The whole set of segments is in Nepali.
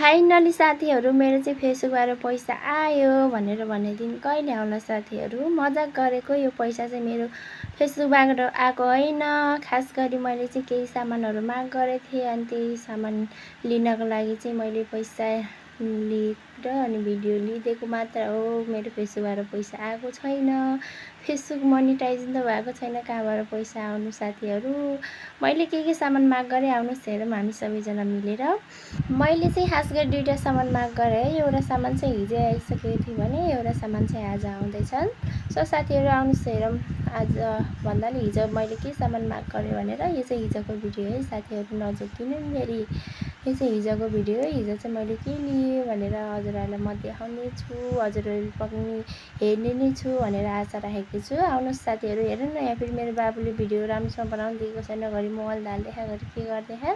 फाइनली साथीहरू मेरो चाहिँ फेसबुकबाट पैसा आयो भनेर भन्ने दिन कहिले आउला साथीहरू। मजाक गरेको, यो पैसा चाहिँ मेरो फेसबुकबाट आएको होइन। खास गरी मैले चाहिँ केही सामानहरू माग गरेको थिएँ अनि त्यही सामान लिनको लागि चाहिँ मैले पैसा लिएर अनि भिडियो लिदिएको मात्र हो। मेरो फेसबुकबाट पैसा आएको छैन। फेसबुक मोनिटाइजन त भएको छैन, कहाँबाट पैसा आउनु साथीहरू। मैले के सामान माग गरेँ आउनुहोस् हेरौँ हामी सबैजना मिलेर। मैले चाहिँ खास गरी दुईवटा सामान माग गरेँ। एउटा सामान चाहिँ हिजो आइसकेको थियो भने एउटा सामान चाहिँ आज आउँदैछन्। सो साथीहरू आउनुहोस् हेरौँ। आज भन्नाले हिजो मैले के सामान माग गरेँ भनेर। यो चाहिँ हिजोको भिडियो है साथीहरू, नजोकिनु नि फेरि। यो चाहिँ हिजोको भिडियो हो। हिजो चाहिँ मैले के लिएँ भनेर हजुरहरूलाई म देखाउने छु, हजुरहरू पनि हेर्ने नै छु भनेर आशा राखेको छु। आउनुहोस् साथीहरू हेर्नु न, यहाँ फेरि मेरो बाबुले भिडियो राम्रोसँग बनाउनु दिएको छैन, घरि मोबाइल हाल्देखा घरि के गर्देखा।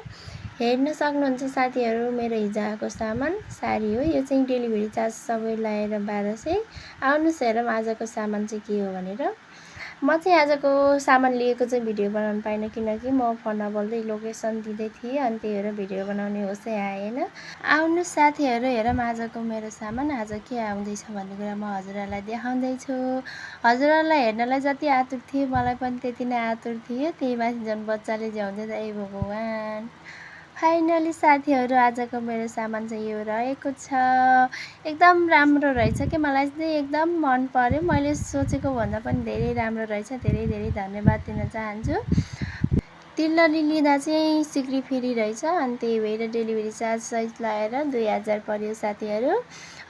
हेर्न सक्नुहुन्छ साथीहरू मेरो हिजो आएको सामान साडी हो। यो चाहिँ डेलिभरी चार्ज सबै लगाएर 1200। आउनुहोस् हेरौँ आजको सामान चाहिँ के हो भनेर। म चाहिँ आजको सामान लिएको चाहिँ भिडियो बनाउनु पाइनँ, किनकि म फोनमा बोल्दै लोकेसन दिँदै थिएँ अनि त्यही भएर भिडियो बनाउने होसै आएन। आउनुहोस् साथीहरू हेरौँ आजको मेरो सामान आज के आउँदैछ भन्ने कुरा म हजुरहरूलाई देखाउँदैछु। हजुरहरूलाई हेर्नलाई जति आतुर थिएँ मलाई पनि त्यति नै आतुर थियो। त्यही माथि झन् बच्चाले झ्याउँदै ए भगवान्। फाइनली साथीहरू आजको मेरो सामान चाहिँ यो रहेको छ। एकदम राम्रो रहेछ कि, मलाई चाहिँ एकदम मन पर्यो। मैले सोचेको भन्दा पनि धेरै राम्रो रहेछ। धेरै धेरै धन्यवाद दिन चाहन्छु। तिल्लरी लिँदा चाहिँ सिक्री फ्री रहेछ अनि त्यही भएर डेलिभरी चार्ज सहित लगाएर 2000 पर्यो साथीहरू।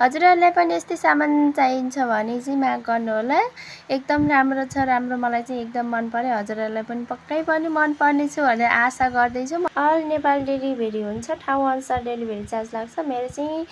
हजुरहरूलाई पनि यस्तै सामान चाहिन्छ भने चाहिँ माग गर्नु होला। एकदम राम्रो छ, राम्रो मलाई चाहिँ एकदम मन पर्यो। हजुरहरूलाई पनि पक्कै पनि मन पर्ने छु भनेर आशा गर्दैछु। अल नेपाल डेलिभरी हुन्छ, ठाउँ अनुसार डेलिभरी चार्ज लाग्छ। मेरो चाहिँ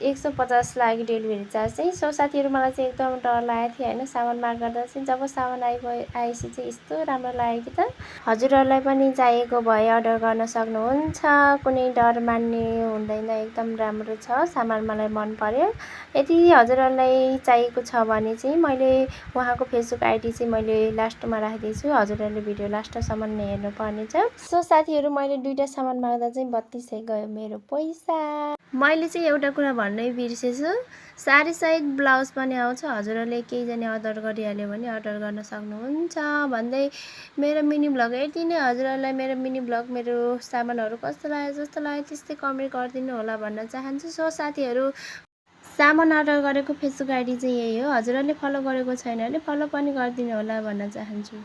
150 लाग्यो डेलिभरी चार्ज चाहिँ। सो साथीहरू मलाई चाहिँ एकदम डर लागेको थियो होइन सामान माग गर्दा चाहिँ। जब सामान आएपछि चाहिँ यस्तो राम्रो लाग्यो कि त। हजुरहरूलाई पनि चाहिएको भए अर्डर गर्न सक्नुहुन्छ, कुनै डर मान्ने हुँदैन। एकदम राम्रो छ सामान, मलाई मन पर्यो। यदि हजुरहरूलाई चाहिएको छ भने चाहिँ मैले उहाँको फेसबुक आइडी चाहिँ मैले लास्टमा राखिदिएको छु। हजुरहरूले भिडियो लास्टसम्म नै हेर्नुपर्नेछ। सो साथीहरू मैले दुईवटा सामान माग्दा चाहिँ 3200 गयो मेरो पैसा। मैले चाहिँ एउटा कुरा भन्नै बिर्सेछु, साडी सहित ब्लाउज पनि आउँछ। हजुरहरूले केहीजना अर्डर गरिहाल्यो भने अर्डर गर्न सक्नुहुन्छ भन्दै मेरो मिनी ब्लग यति नै। हजुरहरूलाई मेरो मिनी ब्लग मेरो सामानहरू कस्तो लाग्यो जस्तो लाग्यो त्यस्तै कमेन्ट गरिदिनु होला भन्न चाहन्छु। सो साथीहरू सामान अर्डर गरेको फेसबुक आइडी चाहिँ यही हो। हजुरहरूले फलो गरेको छैन भने फलो पनि गरिदिनु होला भन्न चाहन्छु।